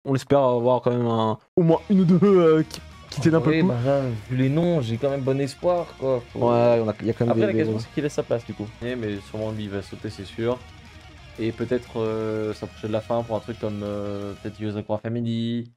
On espère avoir quand même au moins une ou deux qui tiennent un peu le coup. Bah là, vu les noms, j'ai quand même bon espoir, quoi. Ouais, il y a quand même Après, la des question, gros. c'est qu'il laisse sa place, du coup. Mais sûrement, lui, il va sauter, c'est sûr. Et peut-être s'approcher de la fin pour un truc comme peut-être Yozakura Family.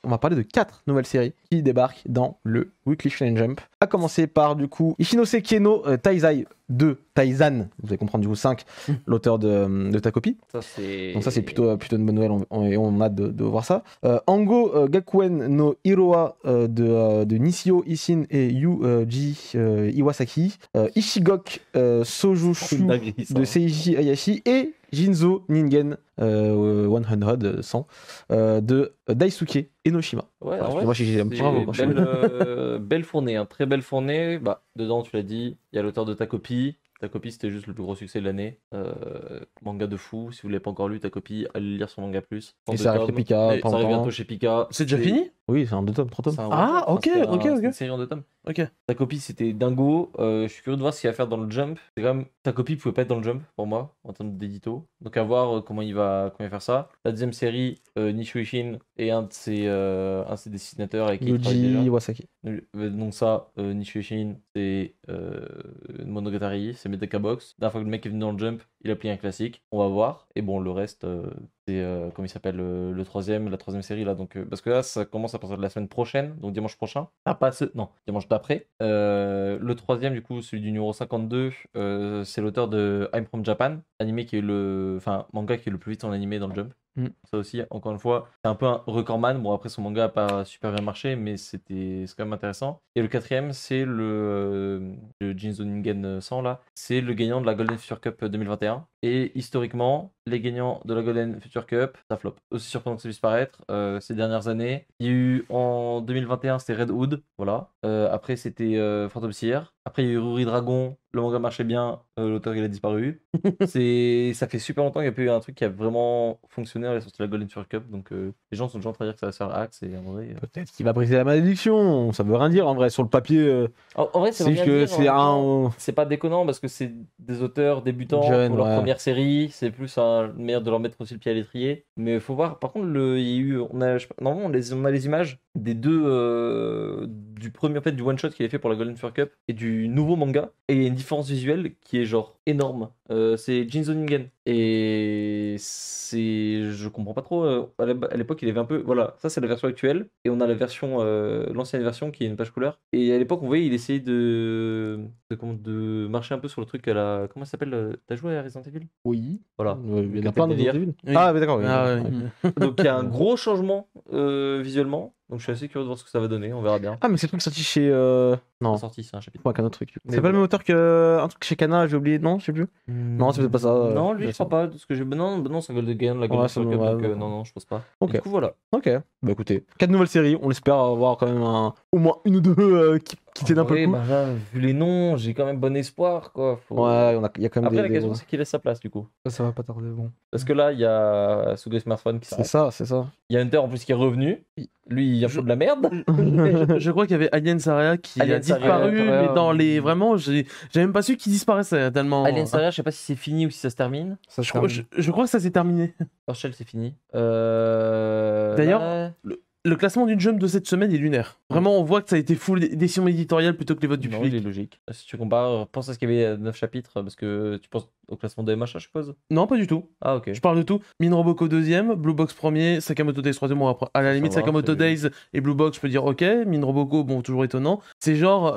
On va parler de 4 nouvelles séries qui débarquent dans le Weekly Shonen Jump. A commencer par du coup Ishinose Kieno Taizai 2, Taizan, vous allez comprendre du coup 5, l'auteur de ta copie. Ça, c'est... Donc ça c'est plutôt une bonne nouvelle et on a hâte de voir ça. Ango Gakuen no Hiroa de Nishio Ishin et Yuji Iwasaki. Ishigok Sojushu de Seiji Hayashi et Jinzo Ningen 100 de Daisuke Enoshima. Ouais, Enfin, en vrai, moi j'ai un petit bravo. belle fournée, hein, très belle fournée. Bah, dedans, tu l'as dit, il y a l'auteur de ta copie. Ta copie, c'était juste le plus gros succès de l'année. Manga de fou. Si vous l'avez pas encore lu, ta copie, allez lire sur Manga Plus. Et ça arrive chez Pika. Ça arrive bientôt chez Pika. C'est déjà fini? Oui, c'est un 2 tomes, 3 tomes. Ah, ok. C'est une série en 2 tomes. Ok. Ta copie, c'était dingo. Je suis curieux de voir ce qu'il va faire dans le Jump. C'est quand même... Ta copie pouvait pas être dans le Jump pour moi, en termes d'édito. Donc à voir comment il va faire ça. La deuxième série, Nishio Ishin et un de ses dessinateurs avec qui il travaille déjà. Yuji Iwasaki. Donc ça, Nishio Ishin, c'est Monogatari, c'est Medaka Box. La dernière fois que le mec est venu dans le Jump, il a plié un classique. On va voir. Et bon, le reste, c'est comment il s'appelle la troisième série là. Donc parce que là, ça commence à partir de la semaine prochaine, donc dimanche prochain. Ah, pas non, dimanche d'après. Le troisième, du coup, celui du numéro 52, c'est l'auteur de I'm from Japan, animé qui est manga qui est le plus vite en animé dans le Jump. Ça aussi, encore une fois, c'est un peu un recordman. Bon, après, son manga a pas super bien marché, mais c'est quand même intéressant. Et le quatrième, c'est le Jinzo Ningen 100, là. C'est le gagnant de la Golden Future Cup 2021. Et historiquement, les gagnants de la Golden Future Cup, ça flop. Aussi surprenant que ça puisse paraître, ces dernières années. Il y a eu en 2021, c'était Red Hood, voilà. Après, c'était Phantom Seer. Après, il y a eu Ruri Dragon. Le manga marchait bien, l'auteur il a disparu. Ça fait super longtemps qu'il n'y a pas eu un truc qui a vraiment fonctionné à la sortie de la Golden Future Cup. Donc les gens sont déjà en train de dire que ça va se faire axe. Et en vrai, peut-être qu'il va briser la malédiction. Ça veut rien dire en vrai. Sur le papier, en vrai, c'est juste que c'est un. C'est pas déconnant parce que c'est des auteurs débutants Jeunes, pour leur ouais. première série. C'est plus un meilleur de leur mettre aussi le pied à l'étrier. Mais il faut voir. Par contre, il y a eu, normalement, on a les images des deux du premier, en fait, du one shot qu'il a fait pour la Golden Future Cup et du nouveau manga. Et il y a une différence visuelle qui est genre énorme. C'est Jinzo Ningen. Et je comprends pas trop. À l'époque, il avait un peu. Voilà, ça c'est la version actuelle. Et on a la version, l'ancienne version qui est une page couleur. Et à l'époque, on voyait, il essayait de marcher un peu sur le truc à la. Comment ça s'appelle? T'as joué à Resident Evil? Oui. Voilà. Il y en a plein de délire. Oui. Ah, mais d'accord. Oui. Ah, ouais. Ouais. Donc il y a un gros changement visuellement. Donc je suis assez curieux de voir ce que ça va donner. On verra bien. Ah, mais c'est le truc sorti chez. Non. C'est sorti, c'est un chapitre. Ouais, qu'un autre truc. Mais C'est pas le voilà. même auteur que. Un truc chez Kana, j'ai oublié. Non, je sais plus. Non, c'est peut-être pas ça. Non, lui, je sais crois pas. De ce que j'ai. Non, c'est un Golden Gain, la Golden Ouais, Future ça Cup. me- Donc ouais, non, je pense pas. Ok. Et du coup, voilà. Ok. Bah écoutez, 4 nouvelles séries. On espère avoir quand même au moins une ou deux qui tiennent un peu le coup. Bah là, vu les noms, j'ai quand même bon espoir, quoi. Ouais, il y a quand même Après, la des. question, c'est qu'il laisse sa place, du coup. Ça va pas tarder, bon. Parce que là, il y a Sugoi Smartphone qui C'est s'arrête. ça, c'est ça. Il y a Hunter en plus qui est revenu. Lui, il a fait de la merde. Je crois qu'il y avait Alien Saria qui Alien a disparu, Saria, mais dans les. Vraiment, j'ai même pas su qu'il disparaissait tellement. Alien Saria, je sais pas si c'est fini ou si ça se termine. Ça Je crois que ça s'est terminé. Torchel, c'est fini. D'ailleurs, là- Le classement du Jump de cette semaine est lunaire. Vraiment, on voit que ça a été full décision éditoriale plutôt que les votes du non, public. il est logique. Si tu compares, pense à ce qu'il y avait 9 chapitres, parce que tu penses au classement de MH, je suppose. Non, pas du tout. Ah, ok. Je parle de tout. Min Roboko 2ème, Blue Box 1er, Sakamoto Days 3e mois après. À la limite, va, Sakamoto c'est Days et Blue Box, je peux dire ok. Min Roboko, bon, toujours étonnant. C'est genre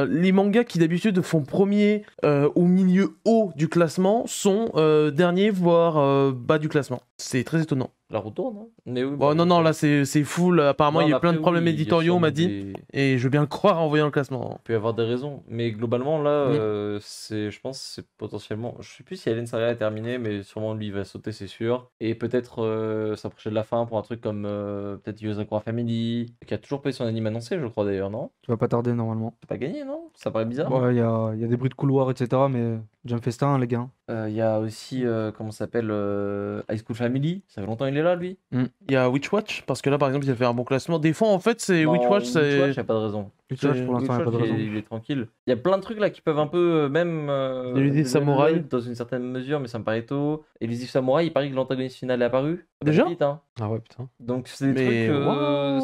les mangas qui d'habitude font premier au milieu haut du classement sont derniers, voire bas du classement. C'est très étonnant. La roue tourne, hein. Mais oui, Bon, non, là, c'est full. Apparemment, Non, il y a mais plein de après, problèmes oui, il y a éditoriaux, on m'a sûrement dit. des- Et je veux bien le croire en voyant le classement. Il peut y avoir des raisons, mais globalement là, je pense que c'est potentiellement, je sais plus si Alien Saria est terminé, mais sûrement lui il va sauter c'est sûr, et peut-être s'approcher de la fin pour un truc comme peut-être Yozakura Family, qui a toujours pas eu son anime annoncé je crois d'ailleurs, non? Tu vas pas tarder normalement. C'est pas gagné non? Ça paraît bizarre. Ouais, il y a des bruits de couloir, etc. Mais Jump Festa, les gars. Il y a aussi, comment ça s'appelle, High School Family. Ça fait longtemps qu'il est là, lui. Il y a Witchwatch, parce que là, par exemple, il a fait un bon classement. Des fois, en fait, c'est Non, Witchwatch, c'est. il n'y a pas de raison. Witchwatch, pour l'instant, il n'y a pas de Witchwatch, raison. il est tranquille. Il y a plein de trucs là qui peuvent un peu, même. Elusive Samurai. dans une certaine mesure, mais ça me paraît tôt. Elusive Samurai, il paraît que l'antagoniste final est apparu. Ça Déjà va vite, hein. Ah ouais, putain. Donc c'est des Mais trucs, waouh.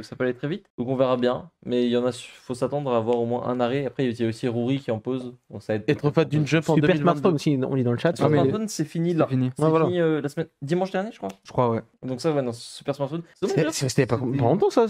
ça peut aller très vite. Donc on verra bien. Mais il y en a, faut s'attendre à avoir au moins un arrêt. Après, il y a aussi Rory qui en pose. Donc ça va être Être fan d'une jump en Super 2022. Smartphone aussi, on lit dans le chat. Super mais- Smartphone, c'est fini là. C'est fini. C'est Ouais, voilà. fini la semaine dimanche dernier, je crois. Je crois, ouais. Donc ça, ouais, non, Super Smartphone. C'est bon, C'était pas longtemps ça.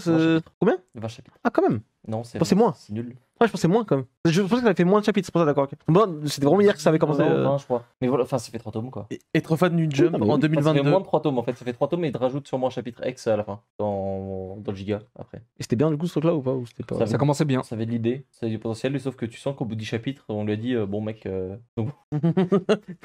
Combien 20 chapitres. Ah, quand même. Non, c'est Oh, c'est moins. C'est nul. Ouais, je pensais moins quand même. Je pensais que ça avait fait moins de chapitres, c'est pour ça, d'accord. Ok. Bon, c'était vraiment hier que ça avait commencé. Non, 20, je crois. Mais voilà, enfin, ça fait 3 tomes quoi. Être fan d'une jump non, mais en oui. Enfin, ça fait 2022. moins de 3 tomes en fait. Ça fait 3 tomes et ils te rajoutent sûrement un chapitre X à la fin. Dans le giga après. Et c'était bien du coup ce truc-là ou pas, ou c'était pas... Ça Ça commençait bien. Ça avait de l'idée, ça avait du potentiel, mais sauf que tu sens qu'au bout du chapitre, on lui a dit bon mec. Donc...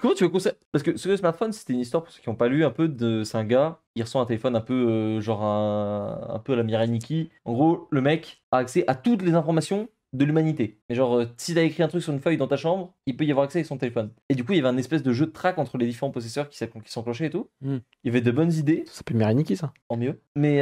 Comment tu veux conseiller? Parce que ce smartphone, c'était une histoire pour ceux qui n'ont pas lu un peu de. C'est un gars, il reçoit un téléphone un peu genre un peu à la Mirai Nikki. En gros, le mec a accès à toutes les informations de l'humanité. Mais genre, si t'as écrit un truc sur une feuille dans ta chambre, il peut y avoir accès avec son téléphone. Et du coup, il y avait un espèce de jeu de track entre les différents possesseurs qui s'enclenchaient et tout. Mm. Il y avait de bonnes idées, Ça s'appelle Miraniki ça. en mieux. Mais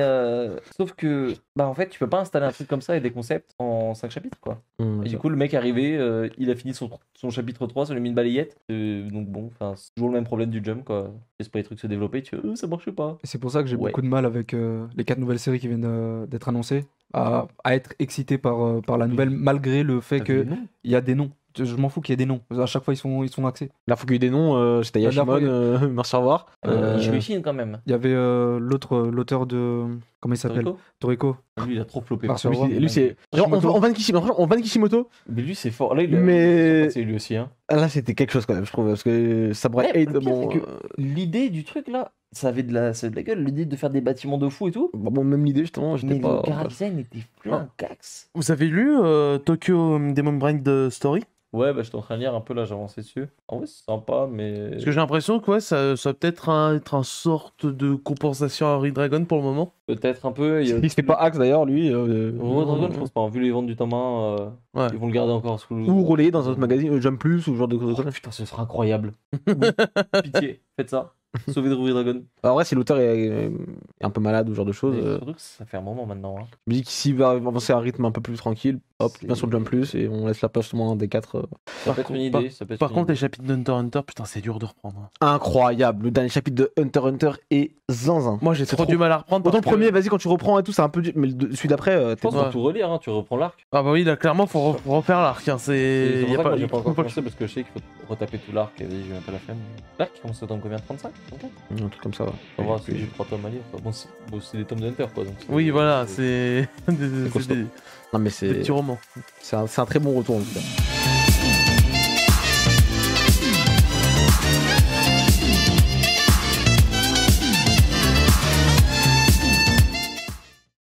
sauf que, bah en fait, tu peux pas installer un truc comme ça et des concepts en 5 chapitres, quoi. Et du coup, le mec est arrivé, il a fini son chapitre 3, ça lui a mis une balayette. Donc bon, enfin, c'est toujours le même problème du jump, quoi. Laisse pas les trucs se développer, tu fais, ça marche pas. Et c'est pour ça que j'ai Ouais. beaucoup de mal avec les 4 nouvelles séries qui viennent d'être annoncées, à être excité par la nouvelle, malgré le fait T'as vu les qu'il noms y a des noms. Je m'en fous qu'il y ait des noms. À chaque fois, ils sont axés. La fois qu'il y a eu des noms, c'était La dernière Yashimon, merci au revoir. Ishii quand même. Il y avait l'auteur de. Comment il s'appelle Toriko Toriko. Lui, il a trop flopé. Merci, par au contre. revoir. Lui, c'est. Genre, on vanne Kishimoto, Mais lui, c'est fort. Là, il Mais- c'est lui aussi, hein. là c'était quelque chose quand même, je trouve. Parce que Samurai Ouais, 8, le pire, bon. c'est que l'idée du truc là, ça avait de la gueule. L'idée de faire des bâtiments de fou et tout. Bon, même l'idée justement, j'étais Mais pas. le chara design était plein cax. Vous avez lu Tokyo Demon Brain Story? Ouais, bah j'étais en train de lire un peu là, j'avançais dessus. En vrai, c'est sympa, mais. Parce que j'ai l'impression que ouais, ça va peut-être être un sorte de compensation à Red Dragon pour le moment. Peut-être un peu. Il y a... C'était pas Axe d'ailleurs, lui. Raw Dragon, je pense pas. Vu les ventes du tome 1, Ouais. ils vont le garder encore sous le. Ou relayé dans un autre magazine, Jump Plus, ou ce genre de Oh, choses. putain, ce sera incroyable. Pitié, faites ça. Sauvez Ruby Dragon. Alors, ouais, si l'auteur est un peu malade ou ce genre de choses, Mais surtout que ça fait un moment maintenant. Hein. je me dis qu'ici va avancer à un rythme un peu plus tranquille, hop, C'est- bien sur le Jump Plus, et on laisse la place justement des 4. Ça peut être une idée. Ça peut être Par une contre, les idée. chapitres d'Hunter x Hunter, putain, c'est dur de reprendre. Incroyable, le dernier chapitre de Hunter x Hunter est zinzin. Moi, j'ai C'est trop du mal à reprendre. Autant le parce que- premier, vas-y, quand tu reprends et tout, c'est un peu dur, mais celui d'après, Je t'es pense bon. qu'il faut tout relire, hein. Tu reprends l'arc. Ah bah oui, là, clairement, faut refaire l'arc. Hein. C'est C'est... pour y a ça que pas... moi, j'ai pas encore pas- commencé parce que je sais qu'il faut retaper tout l'arc et vas-y, j'ai même pas la flemme. L'arc il commence au tome combien? 35? 34? Un truc comme ça, ouais. On va voir si j'ai 3 tomes à lire. Quoi. Bon, c'est des tomes d'Hunter quoi. Donc Oui, voilà, c'est... costaud. des... Non, mais des c'est petits romans. un très bon retour en tout cas.